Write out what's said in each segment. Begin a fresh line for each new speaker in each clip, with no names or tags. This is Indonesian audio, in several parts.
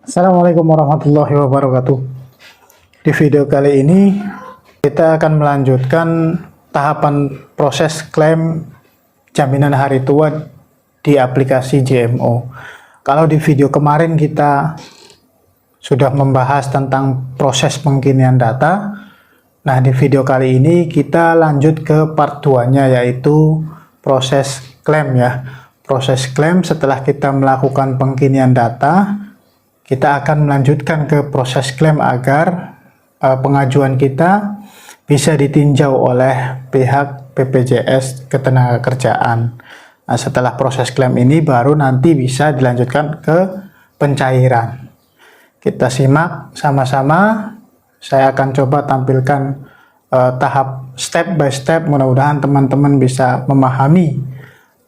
Assalamualaikum warahmatullahi wabarakatuh. Di video kali ini kita akan melanjutkan tahapan proses klaim jaminan hari tua di aplikasi JMO. Kalau di video kemarin kita sudah membahas tentang proses pengkinian data. Nah, di video kali ini kita lanjut ke part 2-nya, yaitu proses klaim ya. Proses klaim setelah kita melakukan pengkinian data, kita akan melanjutkan ke proses klaim agar pengajuan kita bisa ditinjau oleh pihak BPJS Ketenagakerjaan. Nah, setelah proses klaim ini baru nanti bisa dilanjutkan ke pencairan. Kita simak sama-sama. Saya akan coba tampilkan tahap step by step. Mudah-mudahan teman-teman bisa memahami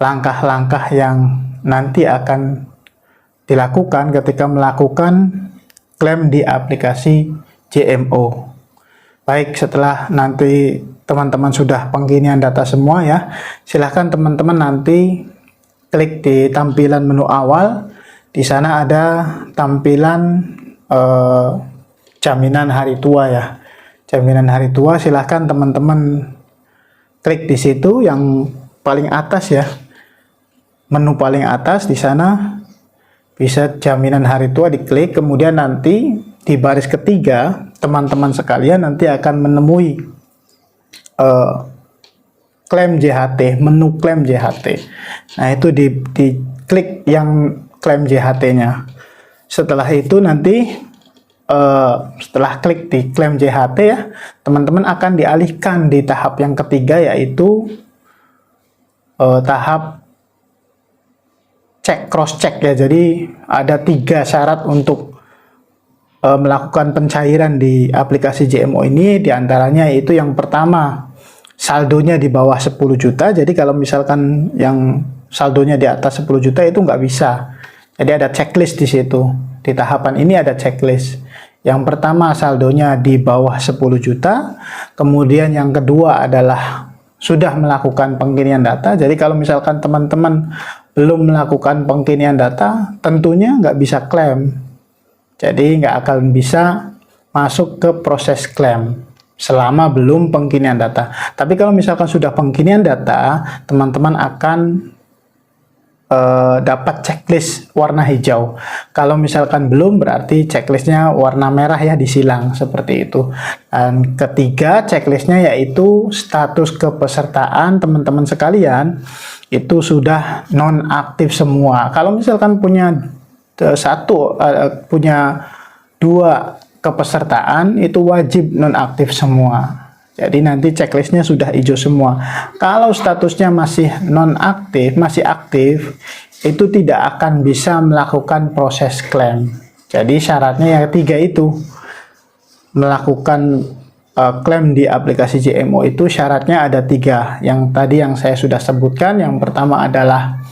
langkah-langkah yang nanti akan dilakukan ketika melakukan klaim di aplikasi JMO. Baik, setelah nanti teman-teman sudah pengkinian data semua ya, silahkan teman-teman nanti klik di tampilan menu awal. Di sana ada tampilan jaminan hari tua ya. Jaminan hari tua, silahkan teman-teman klik di situ yang paling atas ya. Menu paling atas di sana bisa jaminan hari tua, diklik, kemudian nanti di baris ketiga teman-teman sekalian nanti akan menemui klaim JHT, menu klaim JHT. Nah, itu diklik yang klaim JHT-nya. Setelah itu nanti setelah klik di klaim JHT ya, teman-teman akan dialihkan di tahap yang ketiga, yaitu tahap cross check ya. Jadi ada 3 syarat untuk melakukan pencairan di aplikasi JMO ini. Diantaranya yaitu yang pertama, saldonya di bawah 10 juta. Jadi kalau misalkan yang saldonya di atas 10 juta itu nggak bisa. Jadi ada checklist di situ. Di tahapan ini ada checklist. Yang pertama, saldonya di bawah 10 juta. Kemudian yang kedua adalah sudah melakukan pengkinian data. Jadi kalau misalkan teman-teman belum melakukan pengkinian data, tentunya nggak bisa klaim. Jadi nggak akan bisa masuk ke proses klaim selama belum pengkinian data. Tapi kalau misalkan sudah pengkinian data, teman-teman akan dapat checklist warna hijau. Kalau misalkan belum, berarti checklistnya warna merah ya, disilang seperti itu. Dan ketiga checklistnya yaitu status kepesertaan teman-teman sekalian itu sudah nonaktif semua. Kalau misalkan punya punya 2 kepesertaan, itu wajib nonaktif semua. Jadi nanti checklistnya sudah hijau semua. Kalau statusnya masih nonaktif, masih aktif, itu tidak akan bisa melakukan proses klaim. Jadi syaratnya yang 3 itu. Melakukan klaim di aplikasi JMO itu syaratnya ada 3. Yang tadi yang saya sudah sebutkan. Yang pertama adalah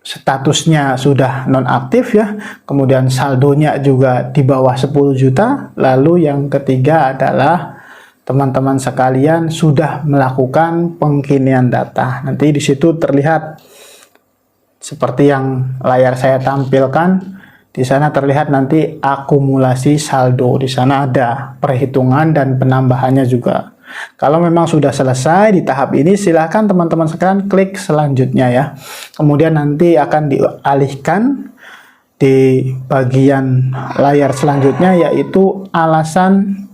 statusnya sudah nonaktif ya, kemudian saldonya juga di bawah 10 juta, lalu yang ketiga adalah teman-teman sekalian sudah melakukan pengkinian data. Nanti di situ terlihat seperti yang layar saya tampilkan. Di sana terlihat nanti akumulasi saldo. Di sana ada perhitungan dan penambahannya juga. Kalau memang sudah selesai di tahap ini, silahkan teman-teman sekalian klik selanjutnya ya. Kemudian nanti akan dialihkan di bagian layar selanjutnya, yaitu alasan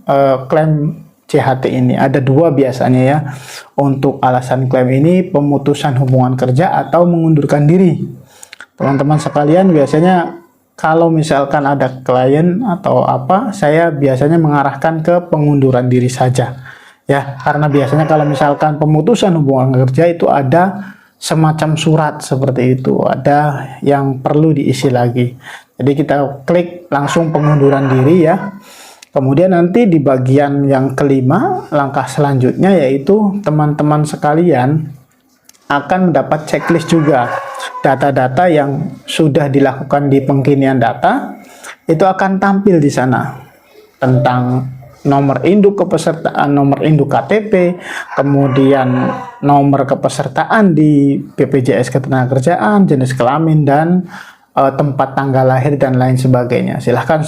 klaim JHT ini. Ada 2 biasanya ya. Untuk alasan klaim ini, pemutusan hubungan kerja atau mengundurkan diri. Teman-teman sekalian, biasanya kalau misalkan ada klien atau apa, saya biasanya mengarahkan ke pengunduran diri saja. Ya, karena biasanya kalau misalkan pemutusan hubungan kerja itu ada semacam surat seperti itu, ada yang perlu diisi lagi. Jadi kita klik langsung pengunduran diri ya. Kemudian nanti di bagian yang kelima, langkah selanjutnya yaitu teman-teman sekalian akan mendapat checklist juga. Data-data yang sudah dilakukan di pengkinian data itu akan tampil di sana, tentang nomor induk kepesertaan, nomor induk KTP, kemudian nomor kepesertaan di BPJS Ketenagakerjaan, jenis kelamin, dan tempat tanggal lahir dan lain sebagainya. Silahkan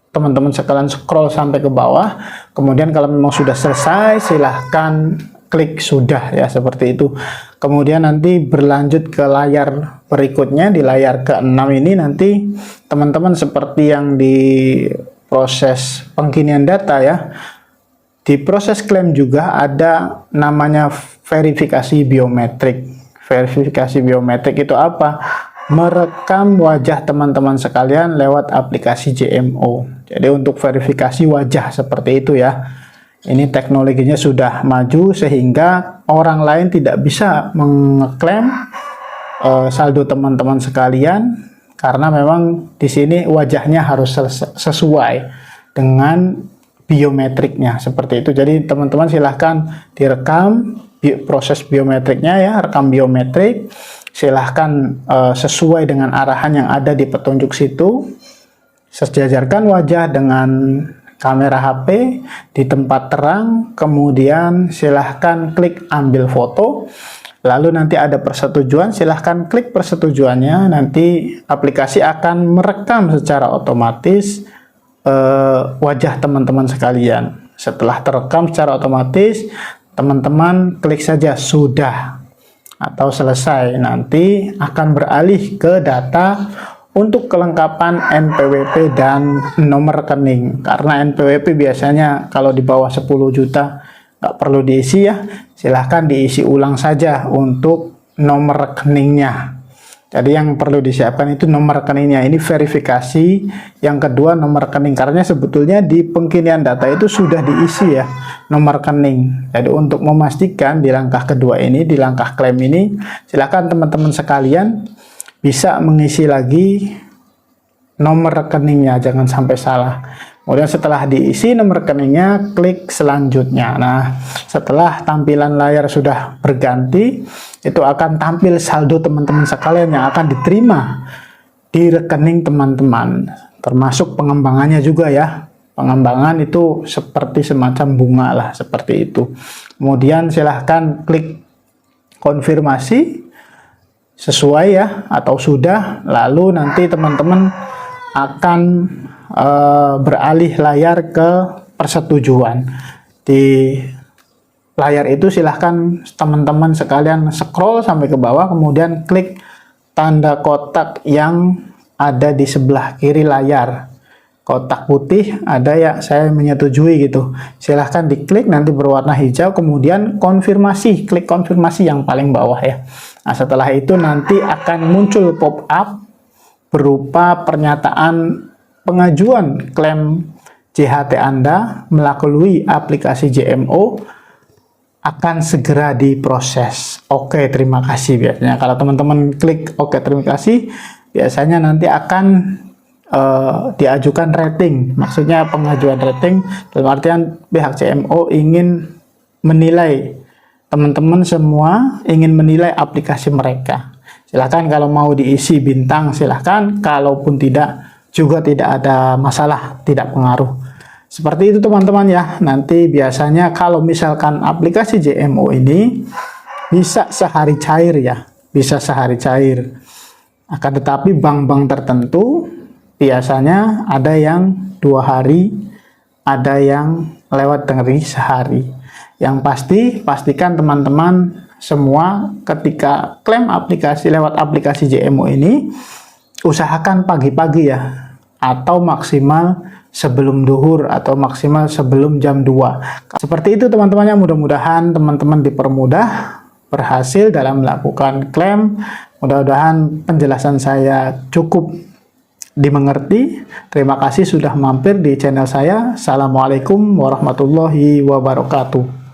teman-teman sekalian scroll sampai ke bawah, kemudian kalau memang sudah selesai silahkan klik sudah ya, seperti itu. Kemudian nanti berlanjut ke layar berikutnya, di layar ke-6 ini nanti teman-teman seperti yang di proses pengkinian data ya, di proses klaim juga ada namanya verifikasi biometrik. Verifikasi biometrik itu apa? Merekam wajah teman-teman sekalian lewat aplikasi JMO. Jadi untuk verifikasi wajah seperti itu ya. Ini teknologinya sudah maju sehingga orang lain tidak bisa mengklaim saldo teman-teman sekalian, karena memang di sini wajahnya harus sesuai dengan biometriknya seperti itu. Jadi teman-teman silahkan direkam proses biometriknya ya, rekam biometrik, silahkan sesuai dengan arahan yang ada di petunjuk situ, sejajarkan wajah dengan kamera HP di tempat terang, kemudian silahkan klik ambil foto, lalu nanti ada persetujuan, silahkan klik persetujuannya, nanti aplikasi akan merekam secara otomatis wajah teman-teman sekalian. Setelah terekam secara otomatis, teman-teman klik saja sudah atau selesai, nanti akan beralih ke data untuk kelengkapan NPWP dan nomor rekening. Karena NPWP biasanya kalau di bawah 10 juta nggak perlu diisi ya, silahkan diisi ulang saja untuk nomor rekeningnya. Jadi yang perlu disiapkan itu nomor rekeningnya. Ini verifikasi yang kedua, nomor rekening, karena sebetulnya di pengkinian data itu sudah diisi ya nomor rekening. Jadi untuk memastikan di langkah kedua ini, di langkah klaim ini, silahkan teman-teman sekalian bisa mengisi lagi nomor rekeningnya, jangan sampai salah. Kemudian setelah diisi nomor rekeningnya, klik selanjutnya. Nah, setelah tampilan layar sudah berganti, itu akan tampil saldo teman-teman sekalian yang akan diterima di rekening teman-teman, termasuk pengembangannya juga ya. Pengembangan itu seperti semacam bunga lah, seperti itu. Kemudian silahkan klik konfirmasi sesuai ya atau sudah, lalu nanti teman-teman akan beralih layar ke persetujuan. Di layar itu silahkan teman-teman sekalian scroll sampai ke bawah, kemudian klik tanda kotak yang ada di sebelah kiri layar, kotak putih ada ya, saya menyetujui gitu, silahkan diklik, nanti berwarna hijau, kemudian konfirmasi, klik konfirmasi yang paling bawah ya. Nah, setelah itu nanti akan muncul pop-up berupa pernyataan pengajuan klaim JHT Anda melalui aplikasi JMO akan segera diproses. Oke, terima kasih. Biasanya kalau teman-teman klik oke terima kasih, biasanya nanti akan diajukan rating. Maksudnya pengajuan rating dalam artian pihak JMO ingin menilai, teman-teman semua ingin menilai aplikasi mereka. Silahkan kalau mau diisi bintang silahkan, kalaupun tidak juga tidak ada masalah, tidak pengaruh. Seperti itu teman-teman ya. Nanti biasanya kalau misalkan aplikasi JMO ini bisa sehari cair ya, bisa sehari cair. Akan tetapi bank-bank tertentu biasanya ada yang 2 hari, ada yang lewat dari sehari. Yang pasti, pastikan teman-teman semua ketika klaim aplikasi lewat aplikasi JMO ini, usahakan pagi-pagi ya, atau maksimal sebelum duhur atau maksimal sebelum jam 2. Seperti itu teman-temannya, mudah-mudahan teman-teman dipermudah, berhasil dalam melakukan klaim. Mudah-mudahan penjelasan saya cukup dimengerti. Terima kasih sudah mampir di channel saya. Assalamualaikum warahmatullahi wabarakatuh.